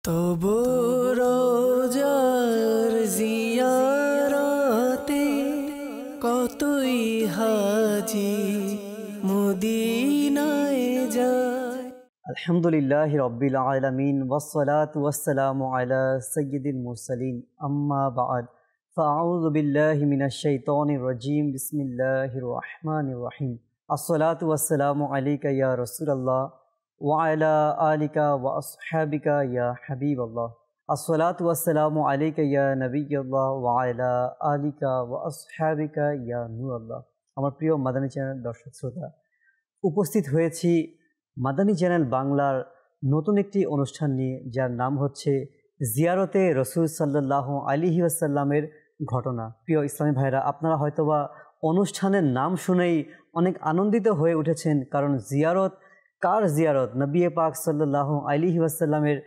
তবু রোজার জিয়ারতে কতই হাজি মদিনায় যায়। আলহামদুলিল্লাহি রাব্বিল আলামিন ওয়াসসালাতু ওয়াসসালামু আলা সাইয়্যিদিল মুরসালিন আম্মা বা'দ ফাআউযু বিল্লাহি মিনাশ শাইতানির রাজীম বিসমিল্লাহির রহমানির রহিম। আসসালাতু ওয়াসসালামু আলাইকা ইয়া রাসূলুল্লাহ ওয়া আলা আলিকা ওয়া আসহাবিকা ইয়া হাবিবাল্লাহ। আসসালাতু ওয়াসসালামু আলাইকা ইয়া নবিয়্যাল্লাহ ওয়া আলা আলিকা ওয়া আসহাবিকা ইয়া নূরাল্লাহ। আমার প্রিয় মাদানী চ্যানেল দর্শক শ্রোতা, উপস্থিত হয়েছি মাদানী চ্যানেল বাংলার নতুন একটি অনুষ্ঠান নিয়ে, যার নাম হচ্ছে জিয়ারতে রসুল সাল্লাল্লাহু আলাইহি ওয়াসাল্লামের ঘটনা। প্রিয় ইসলামী ভাইরা, আপনারা হয়তোবা অনুষ্ঠানের নাম শুনেই অনেক আনন্দিত হয়ে উঠেছেন, কারণ জিয়ারত, কার জিয়ারত? নবী পাক সাল্লাল্লাহু আলাইহি ওয়াসাল্লামের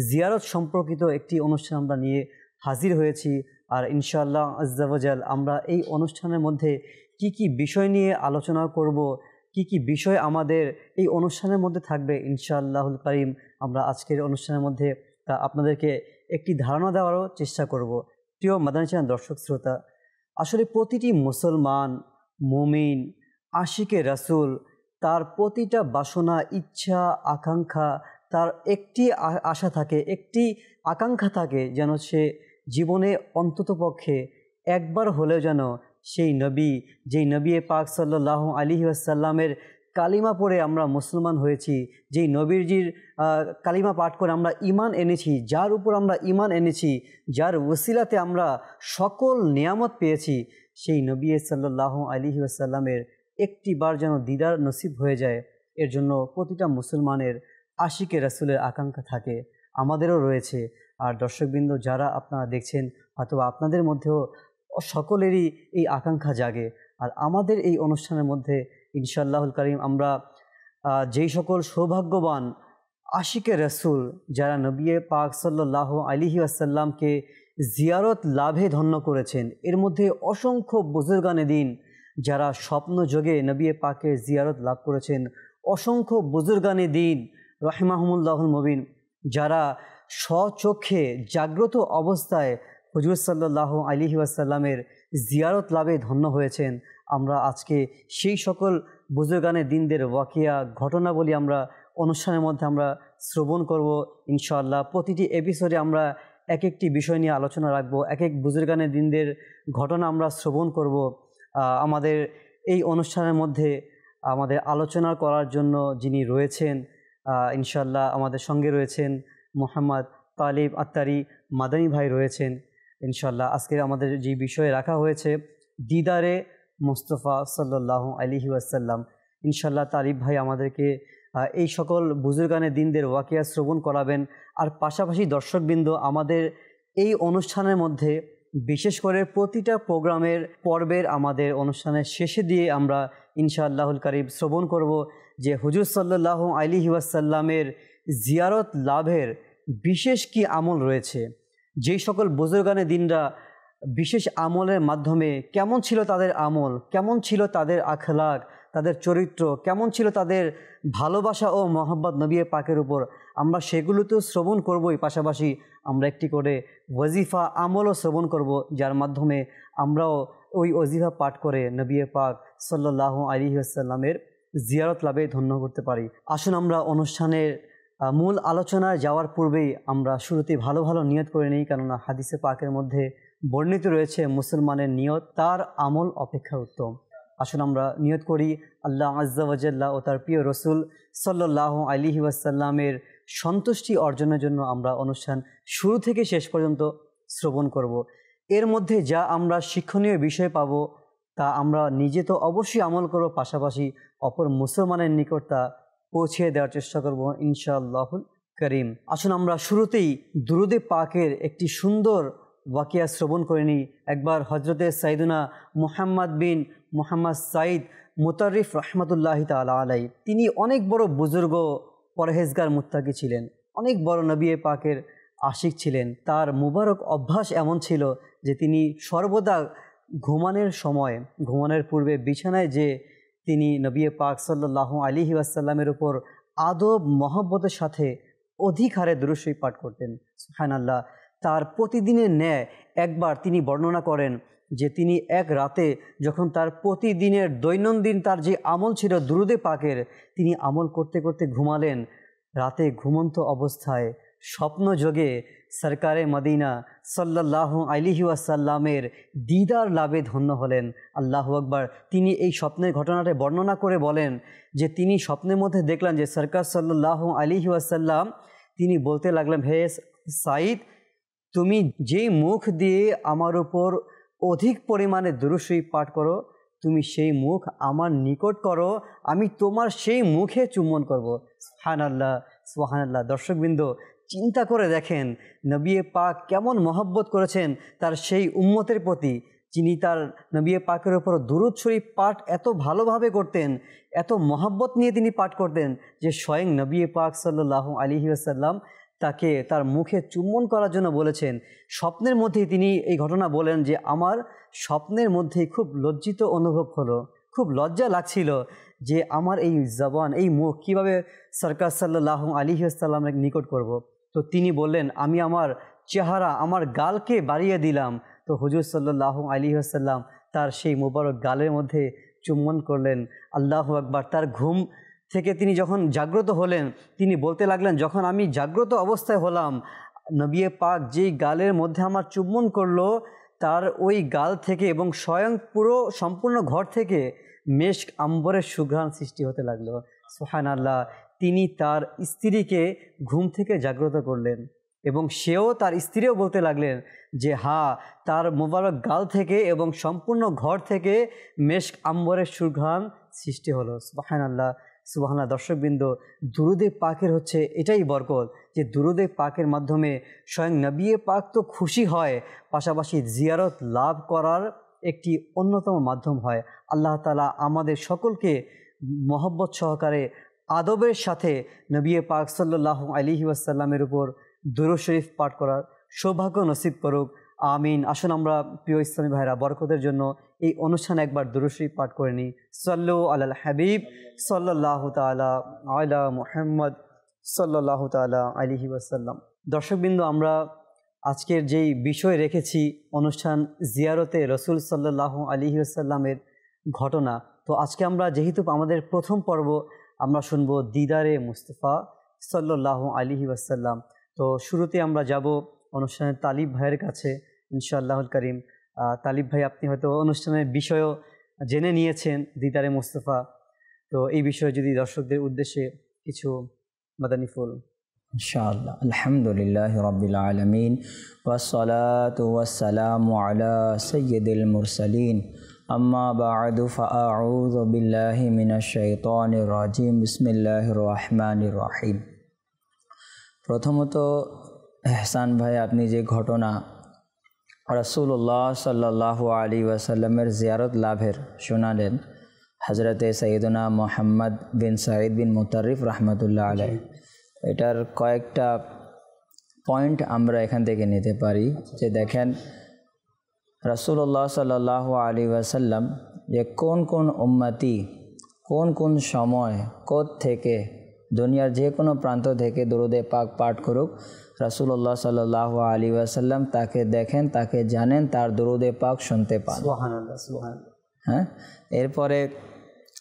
জিয়ারত সম্পর্কিত একটি অনুষ্ঠান আমরা নিয়ে হাজির হয়েছি। আর ইনশাআল্লাহ আজ্জা ওয়া জাল আমরা এই অনুষ্ঠানের মধ্যে কি কি বিষয় নিয়ে আলোচনা করব, কি কি বিষয় আমাদের এই অনুষ্ঠানের মধ্যে থাকবে, ইনশাআল্লাহুল কারীম আমরা আজকের অনুষ্ঠানের মধ্যে তা আপনাদেরকে একটি ধারণা দেওয়ারও চেষ্টা করব। প্রিয় মাদানী চ্যানেল দর্শক শ্রোতা, আসলে প্রতিটি মুসলমান, মুমিন, আশিকে রাসূল, তার প্রতিটা বাসনা, ইচ্ছা, আকাঙ্ক্ষা, তার একটি আশা থাকে, একটি আকাঙ্ক্ষা থাকে, যেন সে জীবনে অন্ততপক্ষে একবার হলেও যেন সেই নবী, যেই নবী পাক সাল্লাল্লাহু আলাইহি ওয়াসাল্লামের কালিমা পড়ে আমরা মুসলমান হয়েছি, যেই নবীজির কালিমা পাঠ করে আমরা ঈমান এনেছি, যার উপর আমরা ঈমান এনেছি, যার ওসিলাতে আমরা সকল নিয়ামত পেয়েছি, সেই নবী সাল্লাল্লাহু আলাইহি ওয়াসাল্লামের একটিবার যেন দিদার নসিব হয়ে যায়, এর জন্য প্রতিটা মুসলমানের আশিকে রাসূলের আকাঙ্ক্ষা থাকে, আমাদেরও রয়েছে। আর দর্শকবৃন্দ যারা আপনারা দেখছেন, হয়তো আপনাদের মধ্যেও সকলেরই এই আকাঙ্ক্ষা জাগে। আর আমাদের এই অনুষ্ঠানের মধ্যে ইনশাআল্লাহুল কারীম আমরা যেই সকল সৌভাগ্যবান আশিকে রাসূল, যারা নবী পাক সাল্লাল্লাহু আলাইহি ওয়াসাল্লামকে জিয়ারত লাভে ধন্য করেছেন, এর মধ্যে অসংখ্য বুজুর্গানে দিন যারা স্বপ্ন যোগে নবী পাকের জিয়ারত লাভ করেছেন, অসংখ্য বুজুর্গানে দিন রাহিমাহুমুল্লাহুল মুবিন যারা স্বচক্ষে জাগ্রত অবস্থায় হুজুর সাল্লাল্লাহু আলাইহি ওয়াসাল্লামের জিয়ারত লাভে ধন্য হয়েছেন। আমরা আজকে সেই সকল বুজুর্গানে দিনদের ওয়াকিয়া, ঘটনাবলী আমরা অনুষ্ঠানের মধ্যে আমরা শ্রবণ করব ইনশাআল্লাহ। প্রতিটি এপিসোডে আমরা এক একটি বিষয় নিয়ে আলোচনা রাখব, এক এক বুজুর্গানে দিনদের ঘটনা আমরা শ্রবণ করব। আমাদের এই অনুষ্ঠানের মধ্যে আমাদের আলোচনা করার জন্য যিনি রয়েছেন, ইনশাআল্লাহ আমাদের সঙ্গে রয়েছেন মোহাম্মদ তালিব আত্তারি মাদানী ভাই রয়েছেন। ইনশাআল্লাহ আজকে আমাদের যে বিষয়ে রাখা হয়েছে দিদারে মুস্তাফা সাল্লাল্লাহু আলাইহি ওয়াসাল্লাম। ইনশাআল্লাহ তালিব ভাই আমাদেরকে এই সকল বুজুর্গানে দিনদের ওয়াকিয়া শ্রবণ করাবেন। আর পাশাপাশি দর্শকবৃন্দ, আমাদের এই অনুষ্ঠানের মধ্যে বিশেষ করে প্রতিটা প্রোগ্রামের পর্বের আমাদের অনুষ্ঠানের শেষে দিয়ে আমরা ইনশাআল্লাহুল কারীম শ্রবণ করব যে হুজুর সাল্লাল্লাহু আলাইহি ওয়াসাল্লামের জিয়ারত লাভের বিশেষ কি আমল রয়েছে, যেই সকল বুজুর্গানে দিনরা বিশেষ আমলের মাধ্যমে কেমন ছিল তাদের আমল, কেমন ছিল তাদের আখলাক, তাদের চরিত্র, কেমন ছিল তাদের ভালোবাসা ও মহব্বত নবী পাকের উপর, আমরা সেগুলো তো শ্রবণ করবই, পাশাপাশি আমরা একটি করে ওয়াজিফা আমলও শ্রবণ করব, যার মাধ্যমে আমরাও ওই ওয়াজিফা পাঠ করে নবী পাক সাল্লাল্লাহু আলাইহি ওয়াসাল্লামের জিয়ারত লাভে ধন্য করতে পারি। আসুন আমরা অনুষ্ঠানের মূল আলোচনায় যাওয়ার পূর্বেই আমরা শুরুতেই ভালো ভালো নিয়ত করে নিই, কেননা হাদিসে পাকের মধ্যে বর্ণিত রয়েছে মুসলমানের নিয়ত তার আমল অপেক্ষা উত্তম। আসুন আমরা নিয়ত করি আল্লাহ আজ্জা ওয়া জাল্লা ও তার প্রিয় রসুল সাল্লাল্লাহু আলাইহি ওয়াসাল্লামের সন্তুষ্টি অর্জনের জন্য আমরা অনুষ্ঠান শুরু থেকে শেষ পর্যন্ত শ্রবণ করব। এর মধ্যে যা আমরা শিক্ষণীয় বিষয় পাব তা আমরা নিজে তো অবশ্যই আমল করব, পাশাপাশি অপর মুসলমানের নিকট তা পৌঁছে দেওয়ার চেষ্টা করব ইনশাআল্লাহুল কারীম। আসুন আমরা শুরুতেই দুরুদে পাকের একটি সুন্দর ওয়াকিয়া শ্রবণ করে নিই। একবার হজরতে সাইদুনা মুহাম্মদ বিন মুহাম্মদ সাইদ মুতারিফ রহমতুল্লাহি তাআলা আলাইহি, তিনি অনেক বড় বুজুর্গ, পরহেজগার, মুত্তাকি ছিলেন, অনেক বড় নবী পাকের আশিক ছিলেন। তার মুবারক অভ্যাস এমন ছিল যে তিনি সর্বদা ঘুমানোর সময়, ঘুমানোর পূর্বে বিছানায় যে তিনি নবী পাক সাল্লাল্লাহু আলাইহি ওয়াসাল্লামের উপর আদব মহব্বতের সাথে অধিক হারে দুরূদ শরীফ পাঠ করতেন। সুবহানাল্লাহ। তার প্রতিদিনের ন্যায় একবার তিনি বর্ণনা করেন যে তিনি এক রাতে যখন তার প্রতিদিনের দৈনন্দিন তার যে আমল ছিল দুরূদে পাকের, তিনি আমল করতে করতে ঘুমালেন। রাতে ঘুমন্ত অবস্থায় স্বপ্নযোগে সরকারে মদিনা সাল্লাল্লাহু আলাইহি ওয়াসাল্লামের দিদার লাভে ধন্য হলেন। আল্লাহু আকবার। তিনি এই স্বপ্নের ঘটনাটা বর্ণনা করে বলেন যে তিনি স্বপ্নের মধ্যে দেখলেন যে সরকার সাল্লাল্লাহু আলাইহি ওয়াসাল্লাম তিনি বলতে লাগলেন, হে সাঈদ, তুমি যেই মুখ দিয়ে আমার উপর অধিক পরিমাণে দুরূদ শরীফ পাঠ করো, তুমি সেই মুখ আমার নিকট করো, আমি তোমার সেই মুখে চুম্বন করব। সুবহানাল্লাহ, সুবহানাল্লাহ। দর্শকবৃন্দ, চিন্তা করে দেখেন নবী পাক কেমন মহব্বত করেছেন তার সেই উম্মতের প্রতি, যিনি তার নবী পাকের ওপর দুরূদ শরীফ পাঠ এত ভালোভাবে করতেন, এত মহব্বত নিয়ে তিনি পাঠ করতেন যে স্বয়ং নবী পাক সাল্লাল্লাহু আলাইহি ওয়াসাল্লাম তাকে তার মুখে চুম্বন করার জন্য বলেছেন। স্বপ্নের মধ্যেই তিনি এই ঘটনা বলেন যে আমার স্বপ্নের মধ্যেই খুব লজ্জিত অনুভব হলো, খুব লজ্জা লাগছিল যে আমার এই জবান, এই মুখ কীভাবে সরকার সাল্লাল্লাহু আলাইহি ওয়াসাল্লামের নিকট করব। তো তিনি বললেন, আমি আমার চেহারা, আমার গালকে বাড়িয়ে দিলাম। তো হুজুর সাল্লাল্লাহু আলাইহি ওয়াসাল্লাম তার সেই মোবারক গালের মধ্যে চুম্বন করলেন। আল্লাহু আকবার। তার ঘুম থেকে তিনি যখন জাগ্রত হলেন, তিনি বলতে লাগলেন, যখন আমি জাগ্রত অবস্থায় হলাম, নবী পাক যেই গালের মধ্যে আমার চুম্বন করলো, তার ওই গাল থেকে এবং স্বয়ং পুরো সম্পূর্ণ ঘর থেকে মেশক আম্বরের সুঘ্রাণ সৃষ্টি হতে লাগলো। সুবহানাল্লাহ। তিনি তার স্ত্রীকে ঘুম থেকে জাগ্রত করলেন এবং সেও তার স্ত্রীও বলতে লাগলেন যে হ্যাঁ, তার মোবারক গাল থেকে এবং সম্পূর্ণ ঘর থেকে মেশক আম্বরের সুঘ্রাণ সৃষ্টি হলো। সুবহানাল্লাহ, সুবহানাল্লাহ। দর্শকবৃন্দ, দুরূদে পাকের হচ্ছে এটাই বরকত যে দুরূদে পাকের মাধ্যমে স্বয়ং নবী পাক তো খুশি হয়, পাশাপাশি জিয়ারত লাভ করার একটি অন্যতম মাধ্যম হয়। আল্লাহ তাআলা আমাদের সকলকে মহব্বত সহকারে আদবের সাথে নবী পাক সাল্লাল্লাহু আলাইহি ওয়াসাল্লামের উপর দুরূদ শরীফ পাঠ করার সৌভাগ্য নসিব করুক। আমিন। আসুন আমরা প্রিয় ইসলামী ভাইরা বরকতের জন্য এই অনুষ্ঠানে একবার দুরূদ শরীফ পাঠ করে নিই। সাল্লু আলাল হাবিব সাল্লাল্লাহু তাআলা আলা মুহাম্মদ সাল্লাল্লাহু তাআলা আলাইহি ওয়াসাল্লাম। দর্শকবৃন্দ, আমরা আজকের যেই বিষয় রেখেছি অনুষ্ঠান জিয়ারতে রসুল সাল্লাল্লাহু আলাইহি ওয়াসাল্লামের ঘটনা। তো আজকে আমরা যেহেতু আমাদের প্রথম পর্ব, আমরা শুনব দিদারে মুস্তাফা সাল্লাল্লাহু আলাইহি ওয়াসাল্লাম। তো শুরুতে আমরা যাব অনুষ্ঠানের তালিব ভাইয়ের কাছে ইনশাআল্লাহুল করিম। তালিব ভাই, আপনি হয়তো অনুষ্ঠানের বিষয়ও জেনে নিয়েছেন দিদারে মুস্তাফা, তো এই বিষয়ে যদি দর্শকদের উদ্দেশ্যে কিছু মাদানী ফুল। ইনশাআল্লাহ। আলহামদুলিল্লাহি রাব্বিল আলামিন ওয়াসসালাতু ওয়াসসালামু আলা সাইয়্যিদিল মুরসালিন আম্মা বা'দু ফাআউযু বিল্লাহি মিনাশ শাইতানির রাজিম বিসমিল্লাহির রহমানির রহিম। প্রথমত এহসান ভাই, আপনি যে ঘটনা রাসূলুল্লাহ সাল্লাল্লাহু আলাইহি ওয়াসাল্লামের জিয়ারত লাভের শোনালেন, হযরতে সাইয়্যিদুনা মুহাম্মদ বিন সাঈদ বিন মুতাররিফ রাহমাতুল্লাহ আলাইহি, এটার কয়েকটা পয়েন্ট আমরা এখান থেকে নিতে পারি। যে দেখেন রাসূলুল্লাহ সাল্লাল্লাহু আলাইহি ওয়াসাল্লাম যে কোন কোন উম্মতি কোন কোন সময় থেকে দুনিয়ার যে কোনো প্রান্ত থেকে দরুদে পাক পাঠ করুক, রাসূলুল্লাহ সাল্লাল্লাহু আলাইহি ওয়াসাল্লাম তাকে দেখেন, তাকে জানেন, তার দরুদে পাক শুনতে পান। সুবহানাল্লাহ, সুবহানাল্লাহ। হ্যাঁ, এরপরে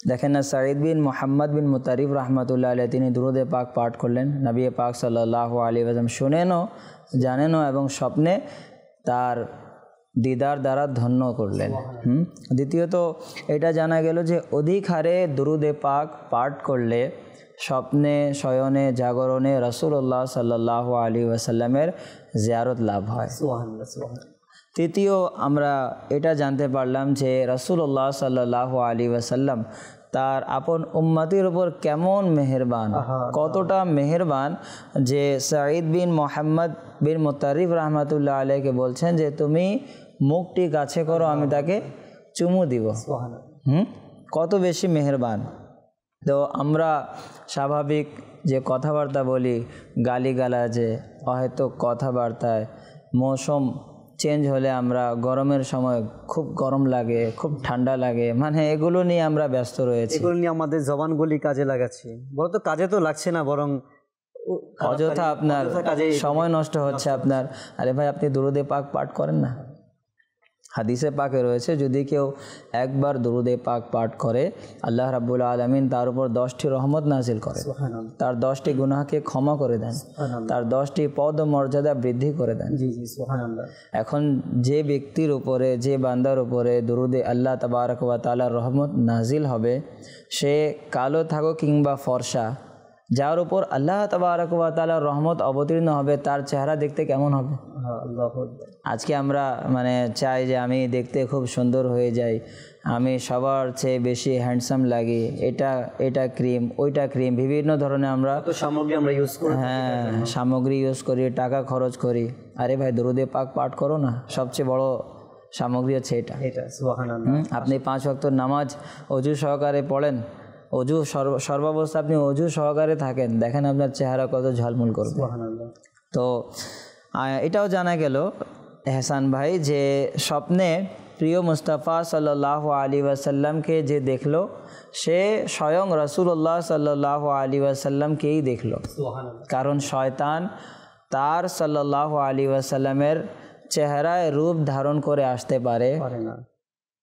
দেখেন না সাঈদ বিন মুহাম্মদ বিন মুতারিফ রাহমাতুল্লাহ আলাইহি তিনি দরুদে পাক পাঠ করলেন, নবী পাক সাল্লাল্লাহু আলাইহি ওয়াসাল্লাম শুনেনও, জানেনও এবং স্বপ্নে তার দিদার দ্বারা ধন্য করলেন। দ্বিতীয়ত এটা জানা গেল যে অধিক হারে দরুদে পাক পাঠ করলে স্বপ্নে, শয়নে, জাগরণে রাসূলুল্লাহ সাল্লাল্লাহু আলাইহি ওয়াসাল্লামের জিয়ারত লাভ হয়। সুবহানাল্লাহ, সুবহানাল্লাহ। তৃতীয় আমরা এটা জানতে পারলাম যে রাসূলুল্লাহ সাল্লাল্লাহু আলাইহি ওয়াসাল্লাম তার আপন উম্মতির উপর কেমন মেহেরবান, কতটা মেহেরবান যে সাঈদ বিন মুহাম্মদ বিন মুতারিফ রাহমাতুল্লাহ আলাইহিকে বলছেন যে তুমি মুখটি কাছে করো, আমি তাকে চুমু দিব। কত বেশি মেহেরবান। তো আমরা স্বাভাবিক যে কথাবার্তা বলি, গালিগালাজে, হয়তো কথাবার্তায়, মৌসুম চেঞ্জ হলে আমরা গরমের সময় খুব গরম লাগে, খুব ঠান্ডা লাগে, মানে এগুলো নিয়ে আমরা ব্যস্ত রয়েছি, এগুলো নিয়ে আমাদের জবানগুলি কাজে লাগাচ্ছি। বলতো কাজে তো লাগছে না, বরং অযথা আপনার সময় নষ্ট হচ্ছে আপনার। আরে ভাই, আপনি দুরুদে পাক পাঠ করেন না। হাদিসে পাকে রয়েছে, যদি কেউ একবার দুরুদে পাক পাঠ করে আল্লাহ রাব্বুল আলামিন তার উপর 10টি রহমত নাজিল করে, তার 10টি গুনাহকে ক্ষমা করে দেন, তার 10টি পদ মর্যাদা বৃদ্ধি করে দেন। জি জি, সুবহানাল্লাহ। এখন যে ব্যক্তির উপরে, যে বান্দার উপরে দুরুদে আল্লাহ তাবারক ওয়া তাআলার রহমত নাজিল হবে, সে কালো থাকুক কিংবা ফর্সা, যার উপর আল্লাহ তাবারক ওয়া তাআলার রহমত অবতীর্ণ হবে, তার চেহারা দেখতে কেমন হবে? আল্লাহু আকবার। আজকে আমরা চাই যে আমি দেখতে খুব সুন্দর হয়ে যাই, আমি সবার চেয়ে বেশি হ্যান্ডসাম লাগি, এটা ক্রিম, ওইটা ক্রিম, বিভিন্ন ধরনের আমরা সামগ্রী আমরা ইউজ করি। হ্যাঁ, সামগ্রী ইউজ করি, টাকা খরচ করি। আরে ভাই, দুরুদে পাক পাঠ করো না, সবচেয়ে বড় সামগ্রী হচ্ছে এটা। সুবহানাল্লাহ। আপনি 5 ওয়াক্ত নামাজ অজু সহকারে পড়েন, অজু সর্বাবস্থা আপনি অজু সহকারে থাকেন, দেখেন আপনার চেহারা কত ঝলমল করবে। সুবহানাল্লাহ। তো এটাও জানা গেল এহসান ভাই যে স্বপ্নে প্রিয় মুস্তাফা সাল্লাল্লাহু আলাইহি ওয়াসাল্লামকে যে দেখলো, সে স্বয়ং রাসূলুল্লাহ সাল্লাল্লাহু আলাইহি ওয়াসাল্লামকেই দেখলো। কারণ শয়তান তার সাল্লাল্লাহু আলাইহি ওয়াসাল্লামের চেহারায় রূপ ধারণ করে আসতে পারে না।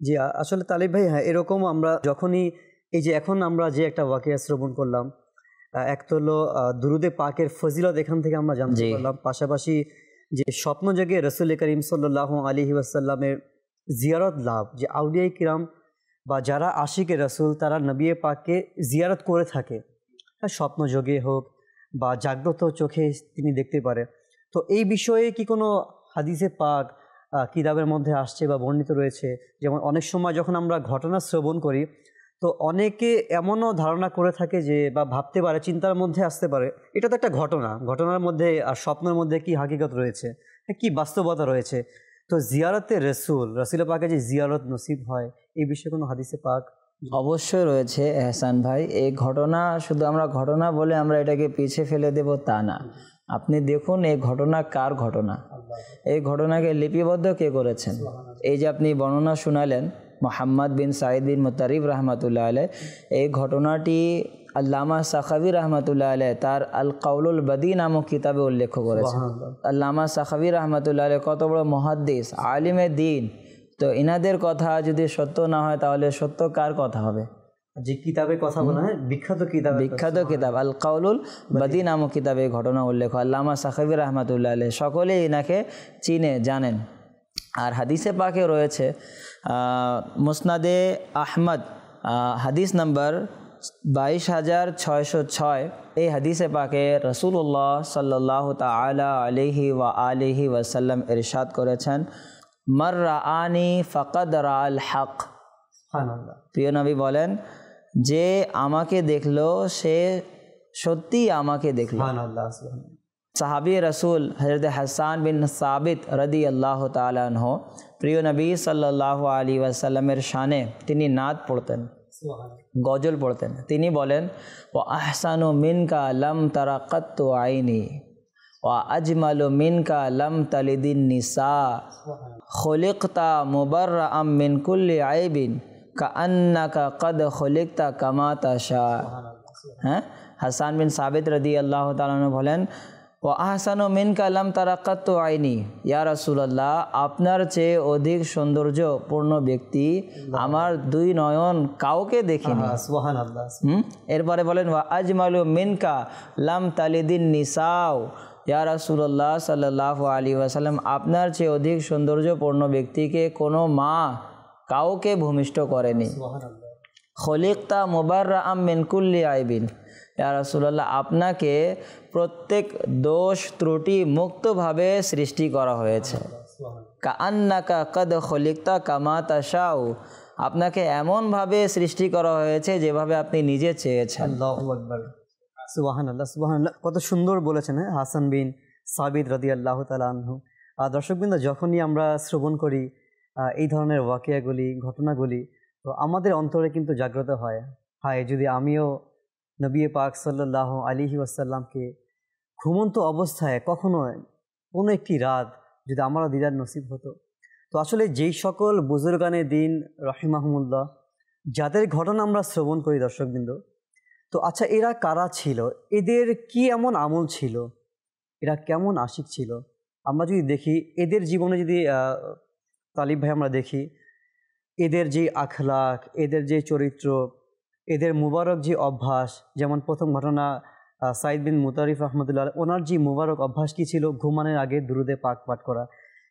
জি, আসলে তালিব ভাই, হ্যাঁ, এরকম আমরা যখনই এই যে এখন আমরা যে একটা ওয়াকিয়া শ্রবণ করলাম, এক তো হলো দুরুদে পাকের ফজিলত এখান থেকে আমরা জানতে পারলাম, পাশাপাশি যে স্বপ্ন জেগে রাসূল করিম সাল্লাল্লাহু আলাইহি ওয়াসাল্লামের জিয়ারত লাভ, যে আউলিয়া কিরাম বা যারা আশিকে রাসূল তারা নবী পাককে জিয়ারত করে থাকে, স্বপ্ন যোগে হোক বা জাগ্রত চোখে তিনি দেখতে পারে। তো এই বিষয়ে কি কোনো হাদিসে পাক কিতাবের মধ্যে আসছে বা বর্ণিত রয়েছে? যেমন অনেক সময় যখন আমরা ঘটনা শ্রবণ করি, তো অনেকে এমনও ধারণা করে থাকে যে, বা ভাবতে পারে, চিন্তার মধ্যে আসতে পারে, এটা তো একটা ঘটনার মধ্যে আর স্বপ্নের মধ্যে কি হাকিকত রয়েছে, কি বাস্তবতা রয়েছে। তো জিয়ারতে রসুল পাকে যে জিয়ারত নসিব হয়, এই বিষয়ে কোনো হাদিসে পাক? অবশ্যই রয়েছে এহসান ভাই। এই ঘটনা শুধু আমরা ঘটনা বলে আমরা এটাকে পিছিয়ে ফেলে দেব তা না। আপনি দেখুন এই ঘটনা কার ঘটনা, এই ঘটনাকে লিপিবদ্ধ কে করেছেন। এই যে আপনি বর্ণনা শুনালেন মোহাম্মদ বিন সাঈদ বিন মুতারিব রহমাতুল্লাহ আলাইহ, এই ঘটনাটি আল্লামা সাখাভি রহমাতুল্লাহ আলাইহ তার আল কাউলুল বাদী নামক কিতাবে উল্লেখ করেছেন। আল্লামা সাখাভি রহমাতুল্লাহ আলাইহ কত বড় মুহাদ্দিস, আলিমে দিন। তো ইনাদের কথা যদি সত্য না হয়, তাহলে সত্য কার কথা হবে? যে কিতাবের কথা বলা হয়, বিখ্যাত কিতাব আল কাউলুল বাদী নামক কিতাবে ঘটনা উল্লেখ। আল্লামা সাখাভি রহমাতুল্লাহ আলাইহ সকলেই এনাকে চিনে জানেন। আর হাদিসে পাকে রয়েছে মুসনাদে আহমদ হাদিস নাম্বার 22,606, এই হাদিসে পাকে রাসূলুল্লাহ সাল্লাল্লাহু তাআলা আলাইহি ওয়া আলিহি ওয়াসাল্লাম ইরশাদ করেছেন, মার রাআনি ফাকাদ রাআল হক। প্রিয় নবী বলেন, যে আমাকে দেখলো সে সত্যি আমাকে দেখলো। সাহাবী রাসূল হযরত হাসান বিন সাবিত রাদিয়াল্লাহু তাআলা আনহু প্রিয় নবী সাল্লাল্লাহু আলাইহি ওয়াসাল্লামের শানে তিনি নাত পড়তেন, গজল পড়তেন। তিনি বলেন, ওয়া আহসানু মিনকা লাম তারা কাত্তু আইনি ওয়া আজমালু মিনকা লাম তালিদিন নিসা খুলিকতা মুবাররাআম মিন কুল্লি আইবিন কাআন্নাকা কাদ খুলিকতা কামা তাশা। হ্যাঁ, হাসান বিন সাবিত রাদিয়াল্লাহু তাআলা আনহু বলেন, ওয়া আহসানু মিনকা লাম তারা কাত্তু আইনি, ইয়া রাসূলুল্লাহ, আপনার চেয়ে অধিক সৌন্দর্যপূর্ণ ব্যক্তি আমার দুই নয়ন কাউকে দেখিনি। সুবহানাল্লাহ। এরপরে বলেন, ওয়া আজমালু মিনকা লাম তালিদিন নিসাও, ইয়া রাসূলুল্লাহ সাল্লাল্লাহু আলাইহি ওয়াসাল্লাম, আপনার চেয়ে অধিক সৌন্দর্যপূর্ণ ব্যক্তিকে কোনো মা কাউকে ভূমিষ্ঠ করেনি। খলিকতা মুবাররাআম মিন কুল্লি আইবিন, ইয়া রাসূলুল্লাহ, আপনাকে প্রত্যেক দোষ ত্রুটি মুক্তভাবে সৃষ্টি করা হয়েছে। কাআন্নাকা কাদ খলিকতা কামা তাশাউ, আপনাকে এমনভাবে সৃষ্টি করা হয়েছে যেভাবে আপনি নিজে চেয়েছেন। আল্লাহু আকবার। সুবহানাল্লাহ, সুবহানাল্লাহ। কত সুন্দর বলেছেন হাসান বিন সাবিত রাদিয়াল্লাহু তাআলা আনহু। দর্শকবৃন্দ, যখনই আমরা শ্রবণ করি এই ধরনের ওয়াকিয়াগুলি, ঘটনাগুলি, তো আমাদের অন্তরে কিন্তু জাগ্রত হয়, হায় যদি আমিও নবী পাক সাল্লাল্লাহু আলাইহি ওয়াসাল্লামকে ঘুমন্ত অবস্থায় কখনো কোনো একটি রাত যদি আমারও দিদার নসিব হতো। তো আসলে যেই সকল বুজুর্গানে দিন রহিমাহুমুল্লাহ যাদের ঘটনা আমরা শ্রবণ করি দর্শকবৃন্দ, তো আচ্ছা, এরা কারা ছিল? এদের কি এমন আমল ছিল? এরা কেমন আশিক ছিল? আমরা যদি দেখি এদের জীবনে, যদি তালিব ভাই আমরা দেখি এদের যে আখলাক, এদের যে চরিত্র, এদের মুবারক যে অভ্যাস, যেমন প্রথম ঘটনা সাইদ বিন মুতারিফ রহমতুল্লাহ, ওনার যে মুবারক অভ্যাস কী ছিল? ঘুমানোর আগে দুরুদে পাক পাঠ করা।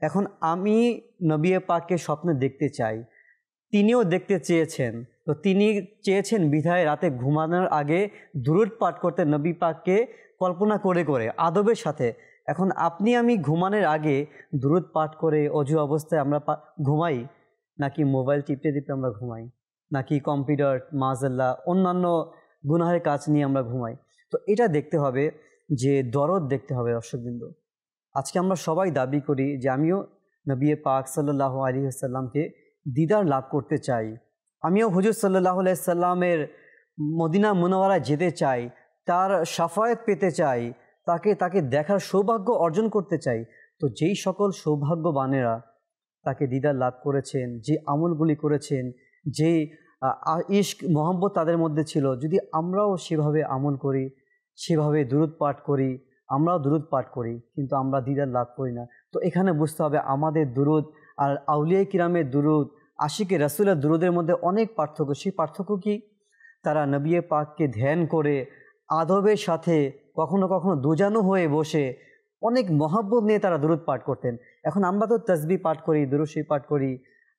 এখন আমি নবী পাককে স্বপ্নে দেখতে চাই, তিনিও দেখতে চেয়েছেন, তো তিনি চেয়েছেন বিধায় রাতে ঘুমানোর আগে দুরুদ পাঠ করতে নবী পাককে কল্পনা করে করে আদবের সাথে। এখন আপনি আমি ঘুমানোর আগে দুরুদ পাঠ করে অজু অবস্থায় আমরা ঘুমাই, নাকি মোবাইল টিপতে টিপতে আমরা ঘুমাই, নাকি কম্পিউটার মাজাল্লাহ অন্যান্য গুনাহের কাজ নিয়ে আমরা ঘুমাই? তো এটা দেখতে হবে, যে দরদ দেখতে হবে। দর্শকবৃন্দ, আজকে আমরা সবাই দাবি করি যে আমিও নবী পাক সাল্লাল্লাহু আলাইহি ওয়াসাল্লামকে দিদার লাভ করতে চাই, আমিও হুজুর সাল্লাল্লাহু আলাইহি ওয়াসাল্লামের মদিনা মুনাওয়ারায় যেতে চাই, তার শাফায়াত পেতে চাই, তাকে দেখার সৌভাগ্য অর্জন করতে চাই। তো যেই সকল সৌভাগ্যবানেরা তাকে দিদার লাভ করেছেন, যে আমলগুলি করেছেন, যে ইশক মোহাম্মত তাদের মধ্যে ছিল, যদি আমরাও সেভাবে আমল করি, সেভাবে দুরুদ পাঠ করি, আমরাও দুরুদ পাঠ করি, কিন্তু আমরা দিদার লাভ করি না, তো এখানে বুঝতে হবে আমাদের দুরুদ আর আউলিয়া কিরামের দুরুদ, আশিকে রাসূলের দুরুদের মধ্যে অনেক পার্থক্য। সেই পার্থক্য কি? তারা নবী পাককে ধ্যান করে আদবের সাথে, কখনো কখনো দোজানো হয়ে বসে অনেক মহব্বত নিয়ে তারা দুরুদ পাঠ করতেন। এখন আমরা তো তাসবিহ পাঠ করি, দুরূদ শরীফ পাঠ করি,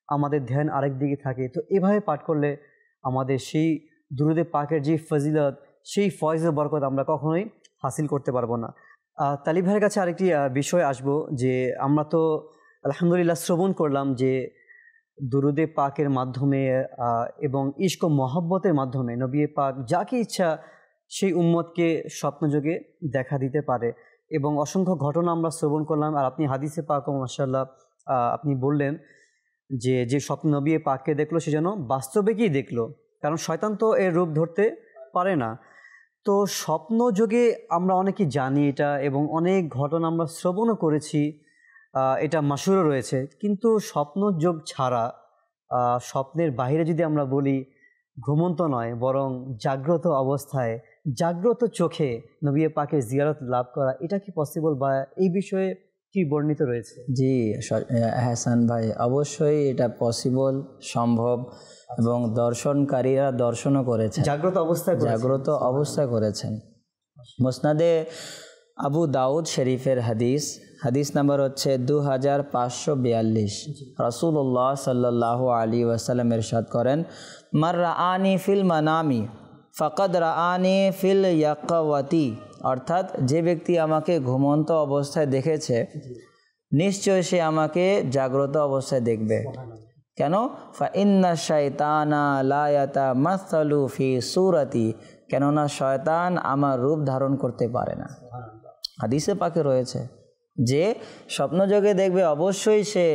আমাদের ধ্যান আরেক দিকে থাকে। তো এভাবে পাঠ করলে আমাদের সেই দুরুদে পাকের যে ফজিলত, সেই ফয়েজ বরকত আমরা কখনোই হাসিল করতে পারবো না। তালিব ভাইয়ের কাছে আরেকটি বিষয় আসবো, যে আমরা তো আলহামদুলিল্লাহ শ্রবণ করলাম যে দুরুদে পাকের মাধ্যমে এবং ইশক ও মহব্বতের মাধ্যমে নবী পাক যাকে ইচ্ছা সেই উম্মতকে স্বপ্নযোগে দেখা দিতে পারে, এবং অসংখ্য ঘটনা আমরা শ্রবণ করলাম। আর আপনি হাদিসে পাক মাশাআল্লাহ আপনি বললেন যে স্বপ্ন নবী পাককে দেখলো সে যেন বাস্তবে কি দেখলো, কারণ শয়তান তো এর রূপ ধরতে পারে না। তো স্বপ্নযোগে আমরা অনেকেই জানি এটা, এবং অনেক ঘটনা আমরা শ্রবণও করেছি, এটা মাশহুরও রয়েছে। কিন্তু স্বপ্নযোগ ছাড়া, স্বপ্নের বাইরে যদি আমরা বলি, ঘুমন্ত নয় বরং জাগ্রত অবস্থায়, জাগ্রত চোখে নবী পাকের জিয়ারত লাভ করা, এটা কি পসিবল, বা এই বিষয়ে কি বর্ণিত রয়েছে? জি হাসান ভাই, অবশ্যই এটা পসিবল, সম্ভব, এবং দর্শনকারীরা দর্শনও করেছেন, জাগ্রত অবস্থায় করেছেন। মুসনাদে আবু দাউদ শরীফের হাদিস নাম্বার হচ্ছে 2542। রাসূলুল্লাহ সাল্লাল্লাহু আলাইহি ওয়াসাল্লাম ইরশাদ করেন, মার রাআনি ফিল মানামি ফাকাদ রাআনি ফিল ইয়াকাওয়াতি, অর্থাৎ যে ব্যক্তি আমাকে ঘুমন্ত অবস্থায় দেখেছে, নিশ্চয় সে আমাকে জাগ্রত অবস্থায় দেখবে। কেন? ফা ইন্না শাইতানা লা ইয়াতামাসসালু ফি সূরাতি, কেননা শয়তান আমার রূপ ধারণ করতে পারে না। হাদিসে পাকে রয়েছে যে স্বপ্নযোগে দেখবে, অবশ্যই সে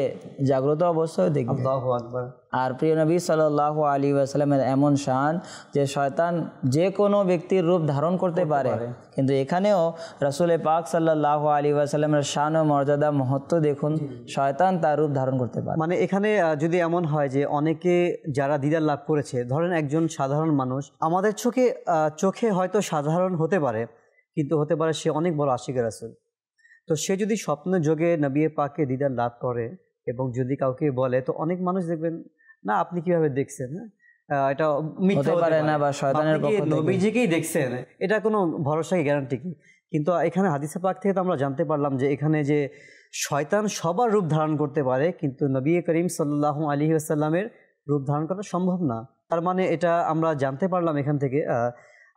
জাগ্রত অবস্থায় দেখবে। আল্লাহু আকবার। আর প্রিয় নবী সাল্লাল্লাহু আলাইহি ওয়াসাল্লামের এমন শান যে শয়তান যে কোনো ব্যক্তির রূপ ধারণ করতে পারে, কিন্তু এখানেও রাসূল পাক সাল্লাল্লাহু আলাইহি ওয়াসাল্লামের শান ও মর্যাদা মহত্ব দেখুন, শয়তান তার রূপ ধারণ করতে পারে। মানে এখানে যদি এমন হয় যে অনেকে যারা দিদার লাভ করেছে, ধরেন একজন সাধারণ মানুষ, আমাদের চোখে হয়তো সাধারণ হতে পারে, কিন্তু হতে পারে সে অনেক বড় আশিকে রাসূল। তো সে যদি স্বপ্ন যোগে নবী পাককে দিদার লাভ করে এবং যদি কাউকে বলে, তো অনেক মানুষ দেখবেন, না আপনি কিভাবে দেখছেন, এটা মিথ্যা হতে পারে না, বা শয়তানের পক্ষ থেকে নবীজিকেই দেখছেন, এটা কোনো ভরসা কি, গ্যারান্টি কি? কিন্তু এখানে হাদিসে পাক থেকে তো আমরা জানতে পারলাম যে এখানে যে শয়তান সবার রূপ ধারণ করতে পারে, কিন্তু নবী করিম সাল্লাল্লাহু আলাইহি ওয়াসাল্লামের রূপ ধারণ করা সম্ভব না। তার মানে এটা আমরা জানতে পারলাম এখান থেকে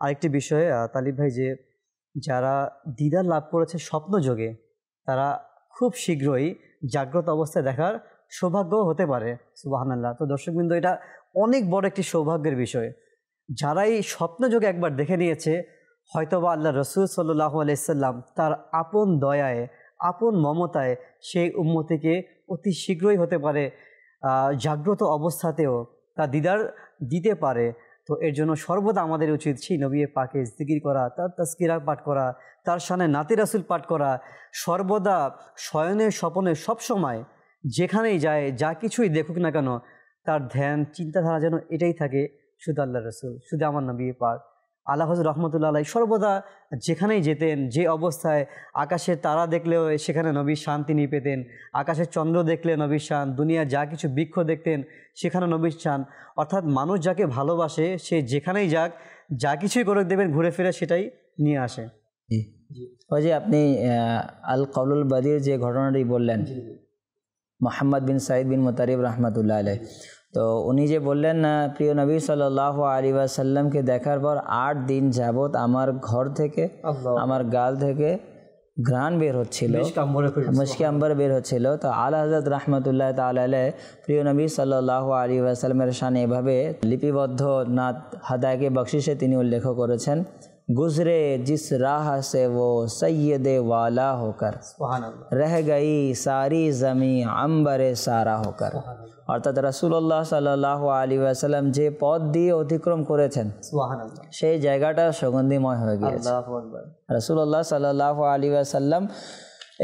আরেকটি বিষয় তালিব ভাই, যে যারা দিদার লাভ করেছে স্বপ্নযোগে, তারা খুব শীঘ্রই জাগ্রত অবস্থায় দেখার সৌভাগ্য হতে পারে। সুবহানাল্লাহ। তো দর্শকবৃন্দ, এটা অনেক বড় একটি সৌভাগ্যের বিষয়। যারাই স্বপ্নযোগে একবার দেখে নিয়েছে, হয়তোবা আল্লাহ রসুল সাল্লাল্লাহু আলাইহি সাল্লাম তার আপন দয়ায়, আপন মমতায় সেই উম্মতিকে অতি শীঘ্রই হতে পারে জাগ্রত অবস্থাতেও তা দিদার দিতে পারে। তো এর জন্য সর্বদা আমাদের উচিত সেই নবী পাকে জিকির করা, তার তাজকিরা পাঠ করা, তার শানে নাতে রাসূল পাঠ করা, সর্বদা শয়নে স্বপনে সবসময় যেখানেই যায়, যা কিছুই দেখুক না কেন, তার ধ্যান চিন্তাধারা যেন এটাই থাকে, শুধু আল্লাহ রসুল, শুধু আমার নবী পাক। আলা হযরত রহমতুল্লাহ আলাইহি সর্বদা যেখানেই যেতেন, যে অবস্থায় আকাশের তারা দেখলেও সেখানে নবীর শান তিনি পেতেন, আকাশের চন্দ্র দেখলে নবীর শান, দুনিয়া যা কিছু বৃক্ষ দেখতেন সেখানে নবীর শান। অর্থাৎ মানুষ যাকে ভালোবাসে সে যেখানেই যাক, যা কিছুই করে দেবেন ঘুরে ফিরে সেটাই নিয়ে আসে। ওই যে আপনি আল কওলুল বাদির যে ঘটনাটি বললেন, মোহাম্মদ বিন সাইদ বিন মুতারিব রহমতুল্লাহ আলাইহ, তো উনি যে বললেন না প্রিয় নবী সাল্লাল্লাহু আলাইহি ওয়াসাল্লামকে দেখার পর 8 দিন যাবত আমার ঘর থেকে, আমার গাল থেকে ঘ্রাণ বের হচ্ছিল, মুশকি আম্বর বের হচ্ছিল। তো আলা হযরত রাহমাতুল্লাহ তাআলা আলাইহি প্রিয় নবী সাল্লাল্লাহু আলাইহি ওয়াসাল্লামের শানে এভাবে লিপিবদ্ধ নাত হাদায়ে বখশিশে তিনি উল্লেখ করেছেন, गुजरे जिस राह से वो सैयद वाला होकर रह गई सारी ज़मी अंबरे सारा होकर। অর্থাৎ রাসূলুল্লাহ সাল্লাল্লাহু আলাইহি ওয়াসাল্লাম যে পথ দিয়ে অতিক্রম করেছেন সেই জায়গাটা সুগন্ধিময় হয়ে গিয়েছে। রাসূলুল্লাহ সাল্লাল্লাহু আলাইহি ওয়াসাল্লাম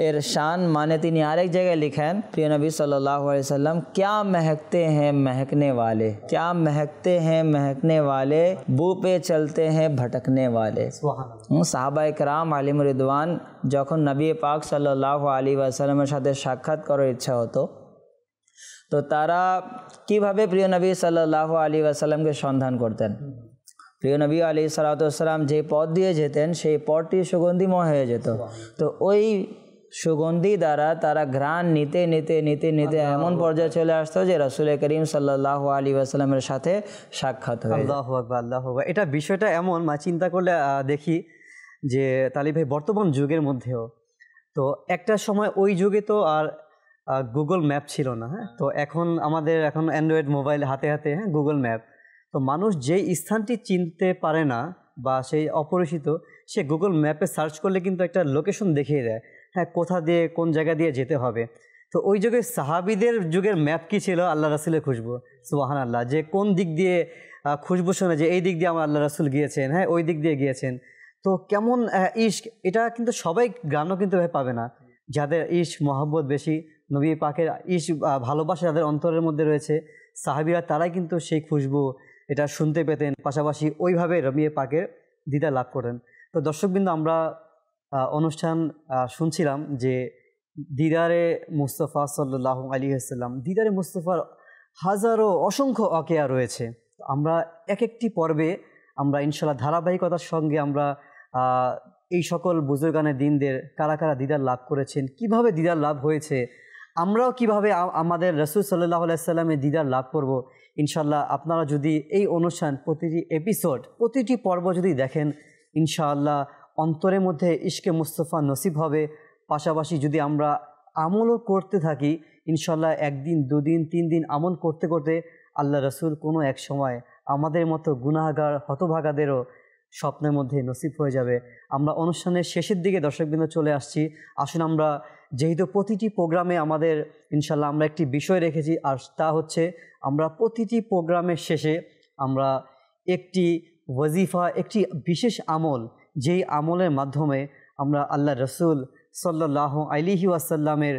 এর শান মানে তিনি আরেক জায়গায় লিখেন, প্রিয় নবী সাল্লাল্লাহু আলাইহি ওয়াসাল্লাম क्या महकते हैं महकने वाले, क्या महकते हैं महकने वाले, बू पे चलते हैं भटकने वाले। সাহাবায়ে কেরাম আলিম রিদওয়ান যখন নবী পাক সাল্লাল্লাহু আলাইহি ওয়াসাল্লামের সাথে সাক্ষাৎ করার ইচ্ছা হতো, তো তারা কিভাবে প্রিয় নবী সাল্লাল্লাহু আলাইহি ওয়াসাল্লামকে সন্ধান করতেন? প্রিয় নবী আলাইহিস সালাতু ওয়াস সালাম যে পথ দিয়ে যেতেন সেই পথটি সুগন্ধিময় হয়ে যেত। তো ওই সুগন্ধি দ্বারা তারা ঘ্রাণ নিতে নিতে নিতে নিতে এমন পর্যায়ে চলে আসতো যে রাসূল করিম সাল্লাল্লাহু আলাইহি ওয়াসাল্লামের সাথে সাক্ষাৎ হয়ে। আল্লাহু আকবার, আল্লাহু আকবার। এটা বিষয়টা এমন চিন্তা করলে দেখি যে তালিব ভাই বর্তমান যুগের মধ্যেও তো একটা সময় ওই যুগে তো আর গুগল ম্যাপ ছিল না। হ্যাঁ, তো এখন আমাদের এখন অ্যান্ড্রয়েড মোবাইল হাতে হাতে, হ্যাঁ, গুগল ম্যাপ। তো মানুষ যেই স্থানটি চিনতে পারে না বা সেই অপরিচিত, সে গুগল ম্যাপে সার্চ করলে কিন্তু একটা লোকেশন দেখিয়ে দেয়, হ্যাঁ, কোথা দিয়ে কোন জায়গা দিয়ে যেতে হবে। তো ওই যুগে সাহাবিদের যুগের ম্যাপ কী ছিল? আল্লাহ রাসূলের খুশবু, সুবহানাল্লাহ, যে কোন দিক দিয়ে খুশবু শোনে যে এই দিক দিয়ে আমার আল্লাহ রাসূল গিয়েছেন, হ্যাঁ, ওই দিক দিয়ে গিয়েছেন। তো কেমন ইশক, এটা কিন্তু সবাই গানও কিন্তু পাবে না। যাদের ইশক মহব্বত বেশি, নবী পাকের ইশক ভালোবাসা যাদের অন্তরের মধ্যে রয়েছে, সাহাবিরা তারাই কিন্তু সেই খুশবু এটা শুনতে পেতেন, পাশাপাশি ওইভাবে নবী পাকের দিদার লাভ করেন। তো দর্শকবৃন্দ, আমরা অনুষ্ঠান শুনছিলাম যে দিদারে মুস্তাফা সাল্লাল্লাহু আলাইহি ওয়াসাল্লাম, দিদারে মুস্তাফার হাজারো অসংখ্য অকেয়া রয়েছে। আমরা এক একটি পর্বে আমরা ইনশাআল্লাহ ধারাবাহিকতার সঙ্গে আমরা এই সকল বুজুর্গানের দিনদের কারা কারা দিদার লাভ করেছেন, কিভাবে দিদার লাভ হয়েছে, আমরাও কিভাবে আমাদের রাসূল সাল্লাল্লাহু আলাইহি ওয়াসাল্লামের দিদার লাভ করব। ইনশাআল্লাহ আপনারা যদি এই অনুষ্ঠান প্রতিটি এপিসোড, প্রতিটি পর্ব যদি দেখেন, ইনশাআল্লাহ অন্তরের মধ্যে ইশকে মুস্তাফা নসিব হবে। পাশাপাশি যদি আমরা আমলও করতে থাকি, ইনশাআল্লাহ একদিন, দুদিন, 3 দিন আমল করতে করতে আল্লাহ রাসূল কোনো এক সময় আমাদের মতো গুনাহগার হতভাগাদেরও স্বপ্নের মধ্যে নসিব হয়ে যাবে। আমরা অনুষ্ঠানের শেষের দিকে দর্শকবৃন্দ চলে আসছি। আসুন আমরা, যেহেতু প্রতিটি প্রোগ্রামে আমাদের ইনশাআল্লাহ আমরা একটি বিষয় রেখেছি, আর তা হচ্ছে আমরা প্রতিটি প্রোগ্রামের শেষে আমরা একটি ওয়াজিফা, একটি বিশেষ আমল, যেই আমলের মাধ্যমে আমরা আল্লাহ রাসূল সাল্লাল্লাহু আলাইহি ওয়াসাল্লামের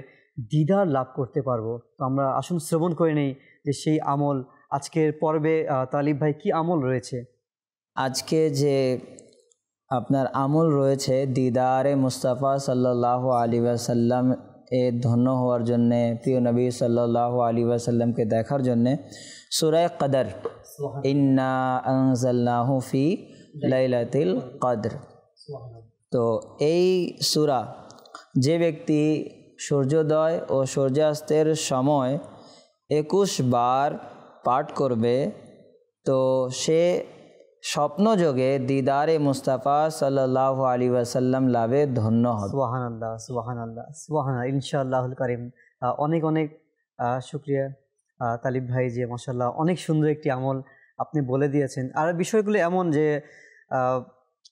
দিদার লাভ করতে পারবো। তো আমরা আসুন শ্রবণ করে নেই যে সেই আমল আজকের পর্বে তালিব ভাই কি আমল রয়েছে। আজকে যে আপনার আমল রয়েছে দিদারে মুস্তাফা সাল্লাল্লাহু আলাইহি ওয়াসাল্লাম এ ধন্য হওয়ার জন্যে, প্রিয় নবী সাল্লাল্লাহু আলাইহি ওয়াসাল্লামকে দেখার জন্যে সূরা কদর, ইন্না আনজালনাহু ফি লাইলাতিল কদর। তো এই সূরা যে ব্যক্তি সূর্যোদয় ও সূর্যাস্তের সময় 21 বার পাঠ করবে, তো সে স্বপ্নযোগে দিদারে মুস্তাফা সাল্লাল্লাহু আলাইহি ওয়াসাল্লাম লাভে ধন্য হবে। সুবহানাল্লাহ, সুবহানাল্লাহ, সুবহানাল্লাহ, ইনশাআল্লাহুল কারীম। অনেক অনেক শুকরিয়া তালিব ভাই, যে মাশাআল্লাহ অনেক সুন্দর একটি আমল আপনি বলে দিয়েছেন। আর বিষয়গুলো এমন যে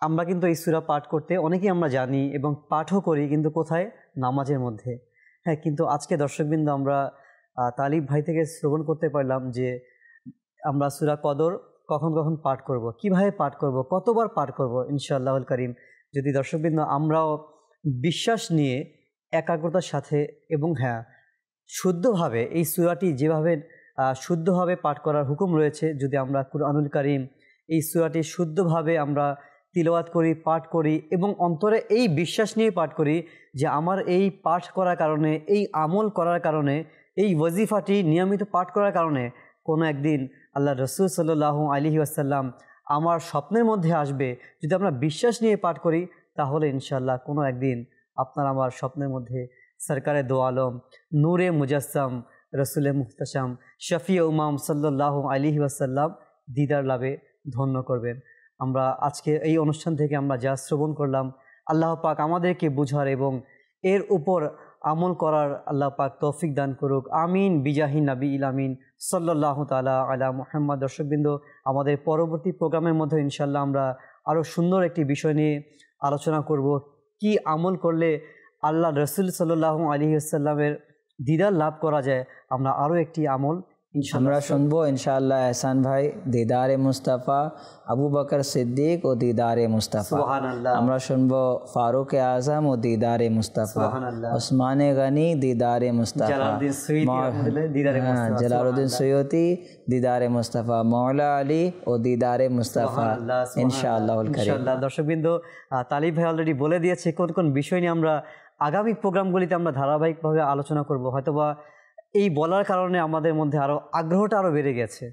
আমরা কিন্তু এই সূরা পাঠ করতে অনেকেই আমরা জানি এবং পাঠও করি, কিন্তু কোথায়? নামাজের মধ্যে। হ্যাঁ, কিন্তু আজকে দর্শকবৃন্দ আমরা তালিব ভাই থেকে শ্রবণ করতে পারলাম যে আমরা সূরা কদর কখন কখন পাঠ করব, কিভাবে পাঠ করব, কতবার পাঠ করব। ইনশাআল্লাহুল কারীম যদি দর্শকবৃন্দ আমরাও বিশ্বাস নিয়ে একাগ্রতার সাথে এবং হ্যাঁ শুদ্ধভাবে এই সূরাটি যেভাবে শুদ্ধভাবে পাঠ করার হুকুম রয়েছে, যদি আমরা কুরআনুল কারীম এই সূরাটি শুদ্ধভাবে আমরা তিলাওয়াত করি, পাঠ করি এবং অন্তরে এই বিশ্বাস নিয়ে পাঠ করি যে আমার এই পাঠ করার কারণে, এই আমল করার কারণে, এই ওয়াজিফাটি নিয়মিত পাঠ করার কারণে কোনো একদিন আল্লাহ রসুল সাল্লাল্লাহু আলাইহি ওয়াসাল্লাম আমার স্বপ্নের মধ্যে আসবে। যদি আমরা বিশ্বাস নিয়ে পাঠ করি তাহলে ইনশাআল্লাহ কোনো একদিন আপনার আমার স্বপ্নের মধ্যে সরকারে দো আলম, নূরে মুজাসসাম, রসুলে মুহতাশাম, শফি উমাম সাল্লাল্লাহু আলাইহি ওয়াসাল্লাম দিদার লাভে ধন্য করবেন। আমরা আজকে এই অনুষ্ঠান থেকে আমরা যা শ্রবণ করলাম, আল্লাহ পাক আমাদেরকে বুঝার এবং এর উপর আমল করার আল্লাহ পাক তৌফিক দান করুক। আমিন বিজাহি নবী ইল আমিন সাল্লাল্লাহু তাআলা আলা মুহাম্মদ। দর্শকবৃন্দ, আমাদের পরবর্তী প্রোগ্রামের মধ্যে ইনশাআল্লাহ আমরা আরও সুন্দর একটি বিষয় নিয়ে আলোচনা করব, কি আমল করলে আল্লাহ রসুল সাল্লাল্লাহু আলাইহি ওয়াসাল্লামের দিদার লাভ করা যায়। আমরা আরও একটি আমল আমরা শুনবো ইনশাআল্লাহ এহসান ভাই, দিদারে মুস্তাফা, আবু বকর সিদ্দিক ও দিদারে মুস্তাফা। সুবহানাল্লাহ। আমরা শুনবো ফারুক আজম ও দিদারে মুস্তাফা, সুবহানাল্লাহ। ওসমানে গনি দিদারে মুস্তাফা, জালালউদ্দিন সৈয়দি দিদারে মুস্তাফা, জালালউদ্দিন সৈয়দি দিদারে মুস্তাফা, মৌলা আলী ও দিদারে মুস্তাফা ইনশাআল্লাহ। ইনশাআল্লাহ। দর্শকবৃন্দ, তালিব ভাই অলরেডি বলে দিয়েছে কোন কোন বিষয় নিয়ে আমরা আগামী প্রোগ্রামগুলিতে আমরা ধারাবাহিকভাবে আলোচনা করব। হয়তোবা এই বলার কারণে আমাদের মধ্যে আরও আগ্রহটা আরও বেড়ে গেছে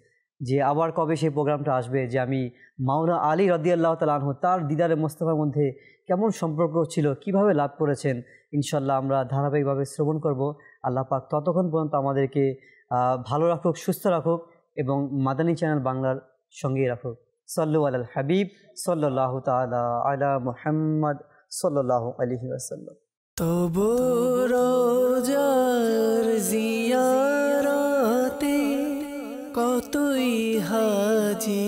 যে আবার কবে সেই প্রোগ্রামটা আসবে, যে আমি মাওলানা আলী রাদিয়াল্লাহু তাআলা আনহু তার দিদারে মুস্তাফার মধ্যে কেমন সম্পর্ক ছিল, কিভাবে লাভ করেছেন। ইনশাআল্লাহ আমরা ধারাবাহিকভাবে শ্রবণ করব। আল্লাহ পাক ততক্ষণ পর্যন্ত আমাদেরকে ভালো রাখুক, সুস্থ রাখুক এবং মাদানী চ্যানেল বাংলার সঙ্গেই রাখুক। সাল্লু আলাল হাবিব সাল্লাল্লাহু তাআলা আলা মুহাম্মদ সাল্লাল্লাহু আলাইহি ওয়াসাল্লাম। তবু রোজার জিয়ারতে কতই হাজি